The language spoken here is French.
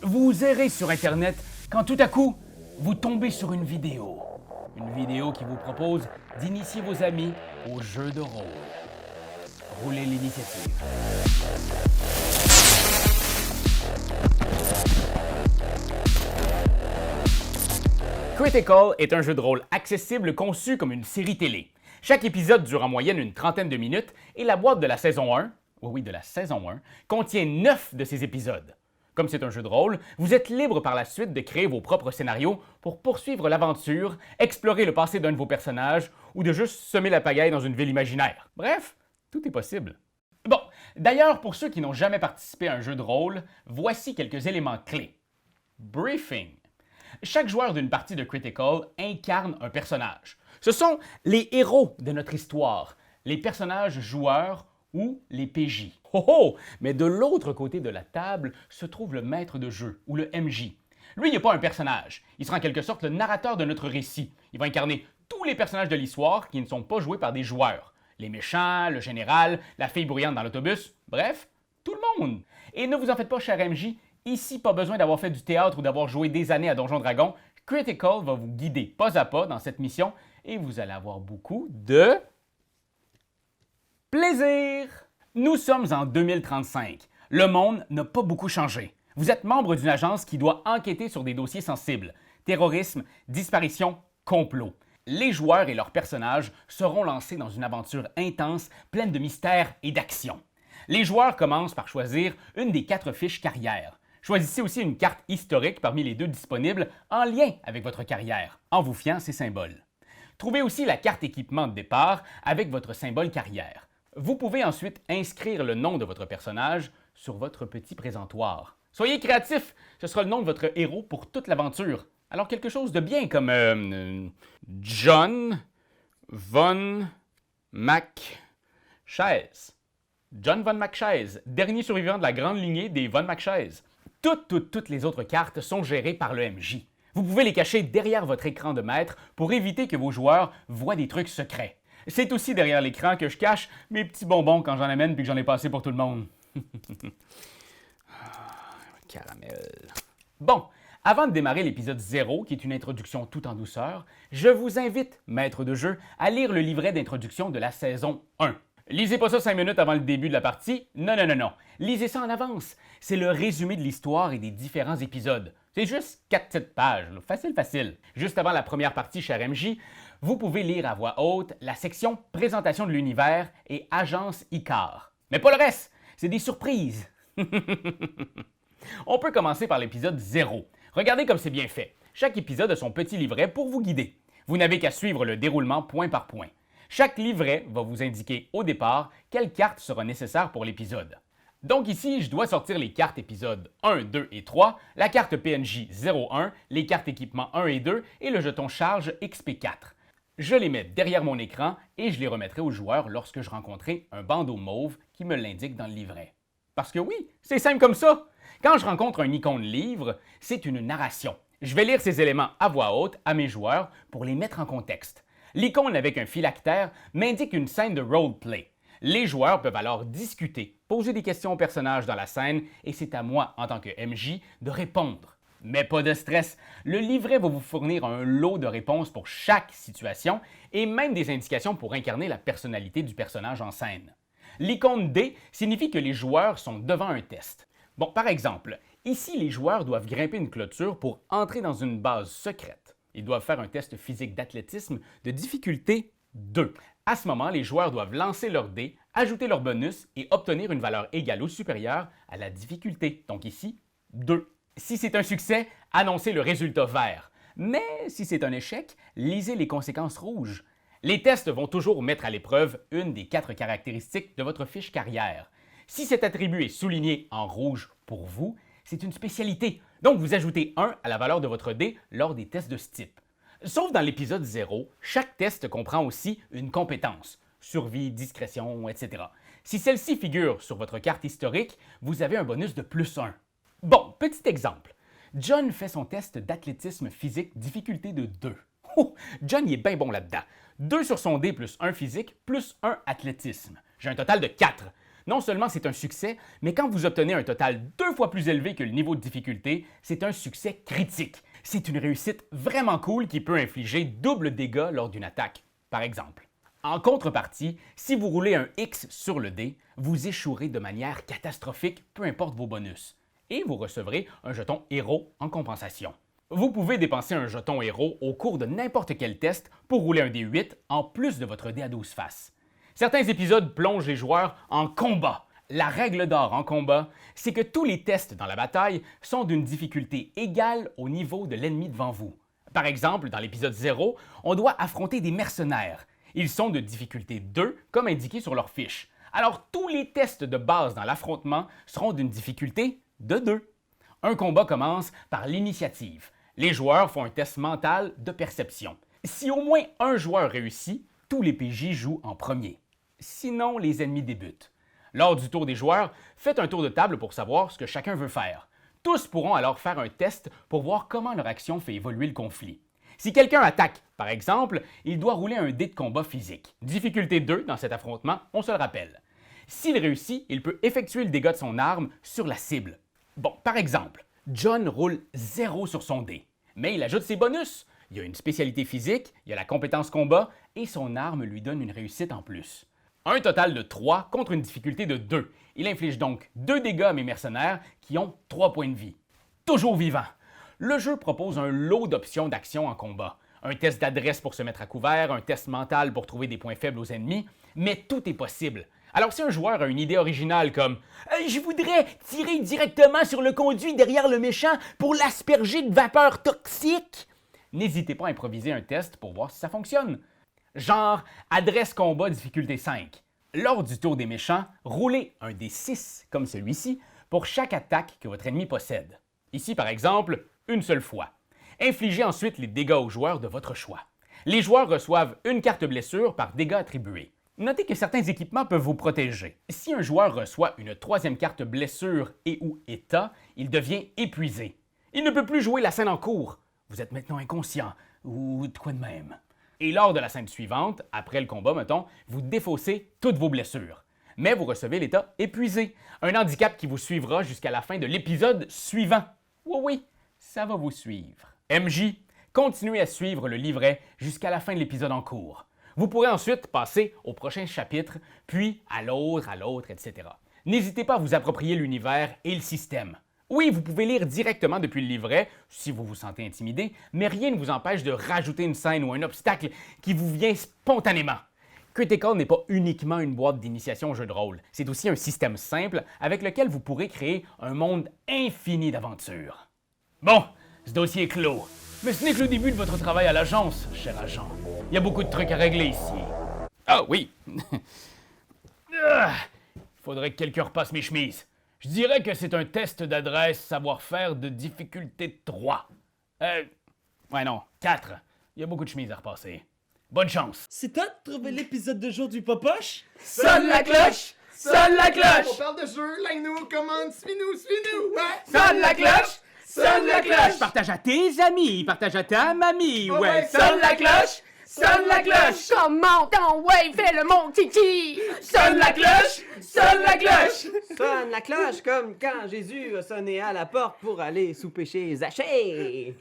Vous errez sur Internet quand tout à coup, vous tombez sur une vidéo. Une vidéo qui vous propose d'initier vos amis au jeu de rôle. Roulez l'initiative. Critical est un jeu de rôle accessible conçu comme une série télé. Chaque épisode dure en moyenne une trentaine de minutes et la boîte de la saison 1, oui, de la saison 1, contient 9 de ces épisodes. Comme c'est un jeu de rôle, vous êtes libre par la suite de créer vos propres scénarios pour poursuivre l'aventure, explorer le passé d'un de vos personnages ou de juste semer la pagaille dans une ville imaginaire. Bref, tout est possible. Bon, d'ailleurs, pour ceux qui n'ont jamais participé à un jeu de rôle, voici quelques éléments clés. Briefing. Chaque joueur d'une partie de Critical incarne un personnage. Ce sont les héros de notre histoire, les personnages joueurs ou les PJ. Oh oh! Mais de l'autre côté de la table se trouve le maître de jeu, ou le MJ. Lui, il n'est pas un personnage. Il sera en quelque sorte le narrateur de notre récit. Il va incarner tous les personnages de l'histoire qui ne sont pas joués par des joueurs. Les méchants, le général, la fille bruyante dans l'autobus, bref, tout le monde. Et ne vous en faites pas, cher MJ, ici, pas besoin d'avoir fait du théâtre ou d'avoir joué des années à Donjon Dragon. Critical va vous guider pas à pas dans cette mission et vous allez avoir beaucoup de plaisir! Nous sommes en 2035. Le monde n'a pas beaucoup changé. Vous êtes membre d'une agence qui doit enquêter sur des dossiers sensibles. Terrorisme, disparition, complot. Les joueurs et leurs personnages seront lancés dans une aventure intense, pleine de mystères et d'action. Les joueurs commencent par choisir une des 4 fiches carrière. Choisissez aussi une carte historique parmi les 2 disponibles en lien avec votre carrière, en vous fiant à ces symboles. Trouvez aussi la carte équipement de départ avec votre symbole carrière. Vous pouvez ensuite inscrire le nom de votre personnage sur votre petit présentoir. Soyez créatif, ce sera le nom de votre héros pour toute l'aventure. Alors quelque chose de bien comme John Von McChaise. John Von McChaise, dernier survivant de la grande lignée des Von McChaise. Toutes les autres cartes sont gérées par le MJ. Vous pouvez les cacher derrière votre écran de maître pour éviter que vos joueurs voient des trucs secrets. C'est aussi derrière l'écran que je cache mes petits bonbons quand j'en amène puis que j'en ai pas assez pour tout le monde. Caramel. Bon, avant de démarrer l'épisode 0, qui est une introduction tout en douceur, je vous invite, maître de jeu, à lire le livret d'introduction de la saison 1. Lisez pas ça 5 minutes avant le début de la partie. Non. Lisez ça en avance. C'est le résumé de l'histoire et des différents épisodes. C'est juste 4 petites pages. Facile. Juste avant la première partie, cher MJ, vous pouvez lire à voix haute la section Présentation de l'univers et Agence Icar. Mais pas le reste, c'est des surprises. On peut commencer par l'épisode 0. Regardez comme c'est bien fait. Chaque épisode a son petit livret pour vous guider. Vous n'avez qu'à suivre le déroulement point par point. Chaque livret va vous indiquer au départ quelle carte sera nécessaire pour l'épisode. Donc ici, je dois sortir les cartes épisodes 1, 2 et 3, la carte PNJ 01, les cartes équipement 1 et 2 et le jeton charge XP4. Je les mets derrière mon écran et je les remettrai aux joueurs lorsque je rencontrerai un bandeau mauve qui me l'indique dans le livret. Parce que oui, c'est simple comme ça. Quand je rencontre un icône livre, c'est une narration. Je vais lire ces éléments à voix haute à mes joueurs pour les mettre en contexte. L'icône avec un phylactère m'indique une scène de roleplay. Les joueurs peuvent alors discuter, poser des questions aux personnages dans la scène et c'est à moi, en tant que MJ, de répondre. Mais pas de stress, le livret va vous fournir un lot de réponses pour chaque situation et même des indications pour incarner la personnalité du personnage en scène. L'icône D signifie que les joueurs sont devant un test. Bon, par exemple, ici les joueurs doivent grimper une clôture pour entrer dans une base secrète. Ils doivent faire un test physique d'athlétisme de difficulté 2. À ce moment, les joueurs doivent lancer leur dé, ajouter leur bonus et obtenir une valeur égale ou supérieure à la difficulté. Donc ici, 2. Si c'est un succès, annoncez le résultat vert. Mais si c'est un échec, lisez les conséquences rouges. Les tests vont toujours mettre à l'épreuve une des 4 caractéristiques de votre fiche carrière. Si cet attribut est souligné en rouge pour vous, c'est une spécialité. Donc, vous ajoutez 1 à la valeur de votre dé lors des tests de ce type. Sauf dans l'épisode 0, chaque test comprend aussi une compétence, survie, discrétion, etc. Si celle-ci figure sur votre carte historique, vous avez un bonus de plus 1. Bon, petit exemple. John fait son test d'athlétisme physique difficulté de 2. Oh, John il est bien bon là-dedans. 2 sur son dé plus 1 physique plus 1 athlétisme. J'ai un total de 4. Non seulement c'est un succès, mais quand vous obtenez un total 2 fois plus élevé que le niveau de difficulté, c'est un succès critique. C'est une réussite vraiment cool qui peut infliger double dégâts lors d'une attaque, par exemple. En contrepartie, si vous roulez un X sur le dé, vous échouerez de manière catastrophique, peu importe vos bonus, et vous recevrez un jeton héros en compensation. Vous pouvez dépenser un jeton héros au cours de n'importe quel test pour rouler un D8 en plus de votre dé à 12 faces. Certains épisodes plongent les joueurs en combat. La règle d'or en combat, c'est que tous les tests dans la bataille sont d'une difficulté égale au niveau de l'ennemi devant vous. Par exemple, dans l'épisode 0, on doit affronter des mercenaires. Ils sont de difficulté 2, comme indiqué sur leur fiche. Alors tous les tests de base dans l'affrontement seront d'une difficulté de 2. Un combat commence par l'initiative. Les joueurs font un test mental de perception. Si au moins un joueur réussit, tous les PJ jouent en premier. Sinon, les ennemis débutent. Lors du tour des joueurs, faites un tour de table pour savoir ce que chacun veut faire. Tous pourront alors faire un test pour voir comment leur action fait évoluer le conflit. Si quelqu'un attaque, par exemple, il doit rouler un dé de combat physique. Difficulté 2 dans cet affrontement, on se le rappelle. S'il réussit, il peut effectuer le dégât de son arme sur la cible. Bon, par exemple, John roule 0 sur son dé, mais il ajoute ses bonus. Il a une spécialité physique, il a la compétence combat et son arme lui donne une réussite en plus. Un total de 3 contre une difficulté de 2. Il inflige donc 2 dégâts à mes mercenaires qui ont 3 points de vie. Toujours vivant. Le jeu propose un lot d'options d'action en combat. Un test d'adresse pour se mettre à couvert, un test mental pour trouver des points faibles aux ennemis, mais tout est possible. Alors si un joueur a une idée originale comme « Je voudrais tirer directement sur le conduit derrière le méchant pour l'asperger de vapeur toxique », n'hésitez pas à improviser un test pour voir si ça fonctionne. Genre adresse combat difficulté 5. Lors du tour des méchants, roulez un D6 comme celui-ci pour chaque attaque que votre ennemi possède. Ici par exemple, une seule fois. Infligez ensuite les dégâts aux joueurs de votre choix. Les joueurs reçoivent une carte blessure par dégâts attribués. Notez que certains équipements peuvent vous protéger. Si un joueur reçoit une 3e carte blessure et ou état, il devient épuisé. Il ne peut plus jouer la scène en cours. Vous êtes maintenant inconscient, ou de quoi de même. Et lors de la scène suivante, après le combat, mettons, vous défaussez toutes vos blessures. Mais vous recevez l'état épuisé, un handicap qui vous suivra jusqu'à la fin de l'épisode suivant. Oui, ça va vous suivre. MJ, continuez à suivre le livret jusqu'à la fin de l'épisode en cours. Vous pourrez ensuite passer au prochain chapitre, puis à l'autre, etc. N'hésitez pas à vous approprier l'univers et le système. Oui, vous pouvez lire directement depuis le livret, si vous vous sentez intimidé, mais rien ne vous empêche de rajouter une scène ou un obstacle qui vous vient spontanément. Critical n'est pas uniquement une boîte d'initiation au jeu de rôle, c'est aussi un système simple avec lequel vous pourrez créer un monde infini d'aventures. Bon, ce dossier est clos. Mais ce n'est que le début de votre travail à l'agence, cher agent. Il y a beaucoup de trucs à régler ici. Ah oui! Faudrait que quelqu'un repasse mes chemises. Je dirais que c'est un test d'adresse savoir-faire de difficulté 3. Ouais non, 4. Il y a beaucoup de chemises à repasser. Bonne chance! C'est toi de trouver l'épisode de jour du Popoche? Sonne la cloche! Sonne la cloche! On parle de jeu, like-nous, commande, suis-nous! Ouais! Sonne la cloche! Sonne la cloche! Partage à tes amis, partage à ta mamie, ouais! Sonne la cloche! Sonne la cloche! Comment ton ouais, fais-le mon kiki! Sonne la cloche! Sonne la cloche! Sonne la cloche comme quand Jésus a sonné à la porte pour aller souper chez Zachée.